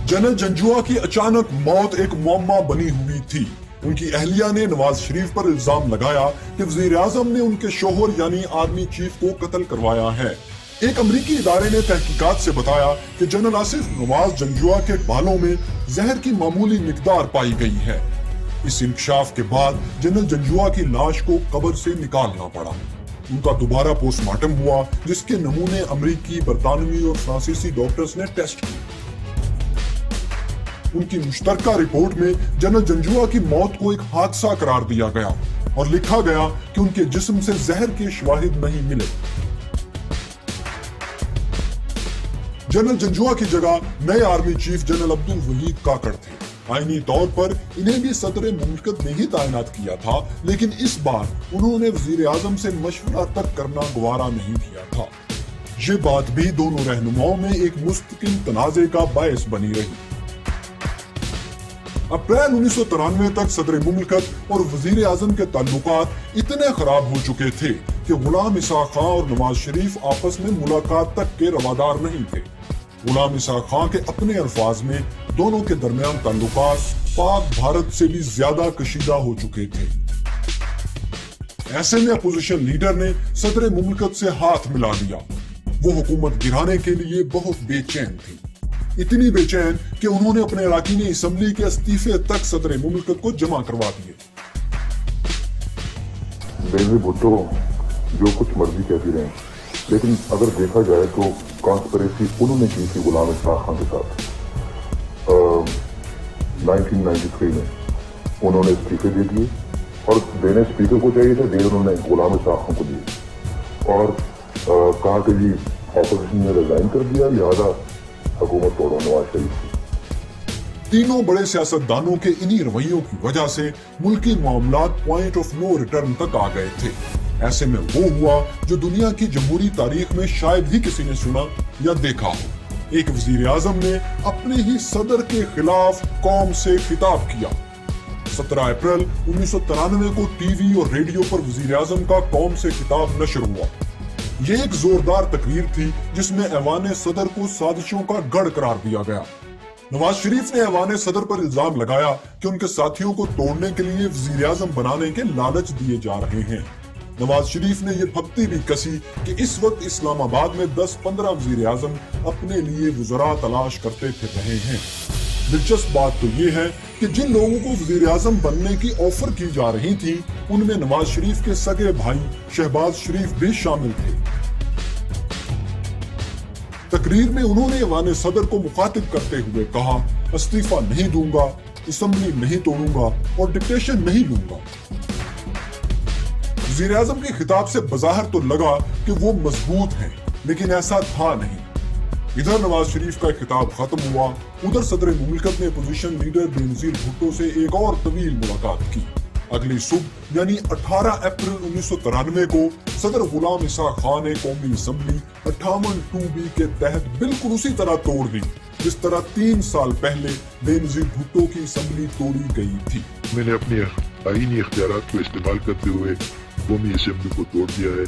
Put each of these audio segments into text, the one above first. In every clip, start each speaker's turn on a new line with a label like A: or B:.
A: General Janjua की अचानक मौत एक मुअम्मा बनी हुई थी। उनकी अहलिया ने नवाज शरीफ पर इल्जाम लगाया कि वजीर आजम ने उनके शोहर यानी आर्मी चीफ को कत्ल करवाया है। एक अमरीकी इदारे ने तहकीकात से बताया कि जनरल आसिफ नवाज जंजुआ के बालों में जहर की मामूली मिकदार पाई गई है। इस इंकशाफ के बाद जनरल जंजुआ की लाश को कब्र से निकालना पड़ा। उनका दोबारा पोस्टमार्टम हुआ, जिसके नमूने अमरीकी, बरतानवी और फ्रांसीसी डॉक्टर्स ने टेस्ट किए। उनकी मुश्तरका रिपोर्ट में जनरल जंजुआ की मौत को एक हादसा करार दिया गया और लिखा गया कि उनके जिस्म से जहर के शवाहिद नहीं मिले। जनरल जंजुआ की जगह नए army chief general Abdul Waheed Kakar थे। आईनी तौर पर इन्हें भी सदर मुमलिकत ने ही तैनात किया था, लेकिन इस बार उन्होंने वजीर आजम से मशवरा तक करना गवारा नहीं किया था। ये बात भी दोनों रहनुमाओं में एक मुस्तकिल तनाज़े का बायस बनी रही। अप्रैल 1993 तक सदर मुमलिकत और वजीर आजम के ताल्लुकात इतने खराब हो चुके थे कि गुलाम इसहाक खां और नवाज शरीफ आपस में मुलाकात तक के रवादार नहीं थे। गुलाम इसहाक खां के अपने अल्फाज में दोनों के दरमियान ताल्लुकात पाक भारत से भी ज्यादा कशीदा हो चुके थे। ऐसे में अपोजिशन लीडर ने सदर मुमलिकत से हाथ मिला लिया। वो हुकूमत गिराने के लिए बहुत बेचैन थी, इतनी बेचैन कि उन्होंने अपने अराकीन असम्बली के इस्तीफे तक सदर मुमलिकत को जमा करवा दिए।
B: बेनजीर भुट्टो जो कुछ मर्जी कहती रहे, लेकिन अगर देखा जाए तो कॉन्स्पिरेसी उन्होंने की थी गुलाम इसहाक खां के साथ। 1993 में उन्होंने इस्तीफे दे दिए और देने स्पीकर को चाहिए थे, उन्होंने गुलाम इसहाक खां को दिए और कहा कि जी ऑपोजिशन ने रिजाइन कर दिया, लिहाजा हुकूमत तोड़ो नवाज शरीफ की।
A: तीनों बड़े सियासतदानों के इन्हीं रवैयों की वजह से मुल्की मामलात पॉइंट ऑफ नो रिटर्न तक आ गए थे। ऐसे में वो हुआ जो दुनिया की जमहूरी तारीख में शायद ही किसी ने सुना या देखा हो। एक वजीर आजम ने अपने ही सदर के खिलाफ कौम से खिताब किया। 17 अप्रैल 1993 को टीवी और रेडियो पर वजीर आजम का कौम से खिताब नशर हुआ। ये एक जोरदार तकरीर थी जिसमें ऐवान सदर को साजिशों का गढ़ करार दिया गया। नवाज शरीफ ने ऐवान सदर पर इल्जाम लगाया कि उनके साथियों को तोड़ने के लिए वजीर आजम बनाने के लालच दिए जा रहे हैं। नवाज शरीफ ने यह फप्ती भी कसी कि इस वक्त इस्लामाबाद में 10-15 वजीर आजम अपने लिए वज़रा तलाश करते फिर रहे हैं। दिलचस्प बात तो ये है कि जिन लोगों को वजीर आजम बनने की ऑफर की जा रही थी, उनमें नवाज शरीफ के सगे भाई शहबाज शरीफ भी शामिल थे। तकरीर में उन्होंने ऐवान सदर को मुखातिब करते हुए कहा, इस्तीफा नहीं दूंगा, असेंबली नहीं तोड़ूंगा और डिक्टेशन नहीं लूंगा। वजीर आजम के खिताब से बज़ाहिर तो लगा कि वो मजबूत हैं, लेकिन ऐसा था नहीं। इधर नवाज शरीफ का खिताब खत्म हुआ, उधर सदर मुमलिकत ने अपोजिशन लीडर बेनजीर भुट्टो से एक और तवील मुलाकात की। अगली सुबह यानी 18 अप्रैल 1993 को सदर गुलाम इसहाक खां ने कौमी असम्बली 58(2)B के तहत बिल्कुल उसी तरह तोड़ दी जिस तरह 3 साल पहले बेनजीर भुट्टो की असम्बली तोड़ी गई थी।
B: मैंने अपने आईनी इख्तियारात को इस्तेमाल करते हुए कौमी असम्बली को तोड़ दिया है,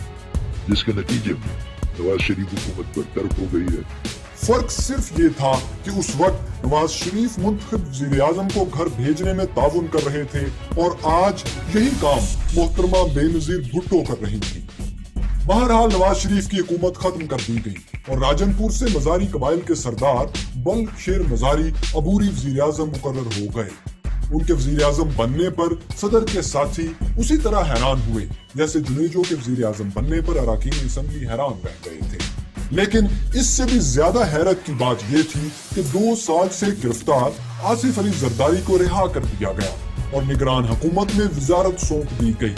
B: जिसके नतीजे में नवाज शरीफ हुकूमत बरतरफ हो गई है।
A: फर्क सिर्फ ये था कि उस वक्त नवाज शरीफ मुंतखब वज़ीर आज़म को घर भेजने में ताउन कर रहे थे और आज यही काम मोहतरमा बेनजीर भुट्टो कर रही थी। बहरहाल नवाज शरीफ की हुकूमत खत्म कर दी गई और राजनपुर से मजारी कबाइल के सरदार बल्क शेर मजारी अबूरी वज़ीर आज़म मुकर्रर हो गए। उनके वज़ीर आज़म बनने पर सदर के साथी उसी तरह हैरान हुए जैसे जुनेजो के वज़ीर आज़म बनने पर अराकीन असम्बली हैरान रह गए थे। लेकिन इससे भी ज्यादा हैरत की बात यह थी कि 2 साल से गिरफ्तार आसिफ अली जरदारी को रिहा कर दिया गया और निगरान हुकूमत में वजारत सौंप दी गई।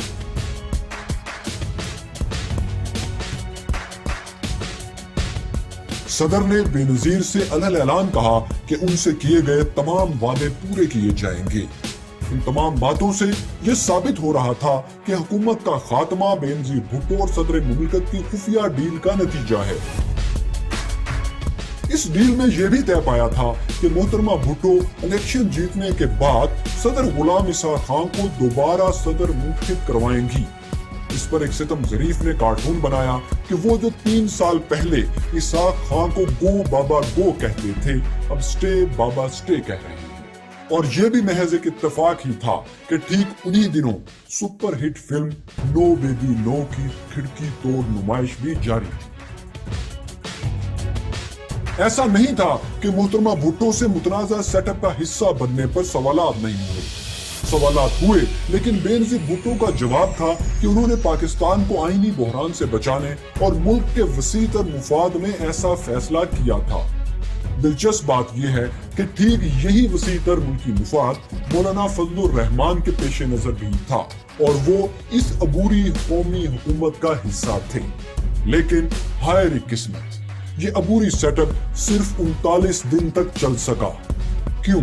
A: सदर ने बेनजीर से अलग ऐलान कहा कि उनसे किए गए तमाम वादे पूरे किए जाएंगे। इन तमाम बातों से यह साबित हो रहा था कि हुकूमत का खात्मा बेनजीर भुट्टो और सदर मुमलिकत की खुफिया डील का नतीजा है। इस डील में यह भी तय पाया था कि मोहतरमा भुट्टो इलेक्शन जीतने के बाद सदर गुलाम इसहाक खां को दोबारा सदर मुंतखब करवाएंगी। इस पर एक सितम ज़रीफ ने कार्टून बनाया कि वो जो 3 साल पहले इसाक खां को गो बाबा गो कहते थे, अब स्टे बाबा स्टे कह रहे हैं। और ये भी महज एक इत्तेफाक ही था कि ठीक उन्हीं दिनों superhit film no baby no की खिड़की तोड़ नुमाइश भी जारी थी। ऐसा नहीं था कि मोहतरमा भुट्टो से मुतनाज़ा सेटअप का हिस्सा बनने पर सवालात नहीं हुए। सवालात हुए, लेकिन बेनज़ीर भुट्टो का जवाब था कि उन्होंने पाकिस्तान को आईनी बहरान से बचाने और मुल्क के वसीतर मुफाद में ऐसा फैसला किया था। दिलचस्प बात यह है कि ठीक यही वसीतर मुल्की मुफाद मौलाना फजलुर रहमान के पेश नजर भी था और वो इस अबूरी कौमी हुकूमत का हिस्सा थे। लेकिन हाय रे किस्मत, ये अबूरी सेटअप सिर्फ 39 दिन तक चल सका। क्यों?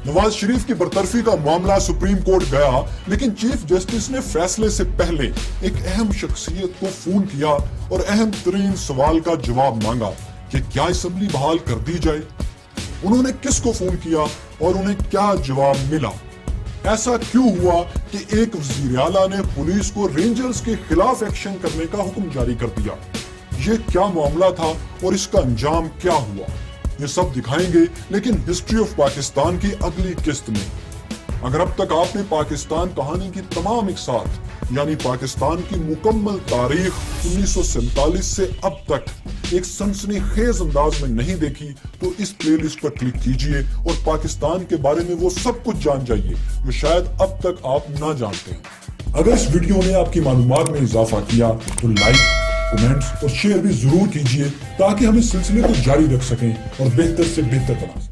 A: नवाज शरीफ की बरतरफी का मामला सुप्रीम कोर्ट गया, लेकिन चीफ जस्टिस ने फैसले से पहले एक अहम शख्सियत को फोन किया और अहम तरीन सवाल का जवाब मांगा कि क्या असेंबली बहाल कर दी जाए। उन्होंने किसको फोन किया और उन्हें क्या जवाब मिला? ऐसा क्यों हुआ कि एक वज़ीर आला ने पुलिस को रेंजर्स के खिलाफ एक्शन करने का हुक्म जारी कर दिया? ये क्या मामला था और इसका अंजाम क्या हुआ? ये सब दिखाएंगे, लेकिन हिस्ट्री ऑफ पाकिस्तान की अगली किस्त में। अगर अब तक आपने पाकिस्तान कहानी की तमाम इकसात यानी पाकिस्तान की मुकम्मल तारीख 1947 से अब तक एक सनसनीखेज अंदाज में नहीं देखी, तो इस प्लेलिस्ट पर क्लिक कीजिए और पाकिस्तान के बारे में वो सब कुछ जान जाइए जो शायद अब तक आप ना जानते हैं। अगर इस वीडियो ने आपकी मालूमात में इजाफा किया तो लाइक, कमेंट्स और शेयर भी जरूर कीजिए ताकि हम इस सिलसिले को जारी रख सकें और बेहतर से बेहतर बना सकें।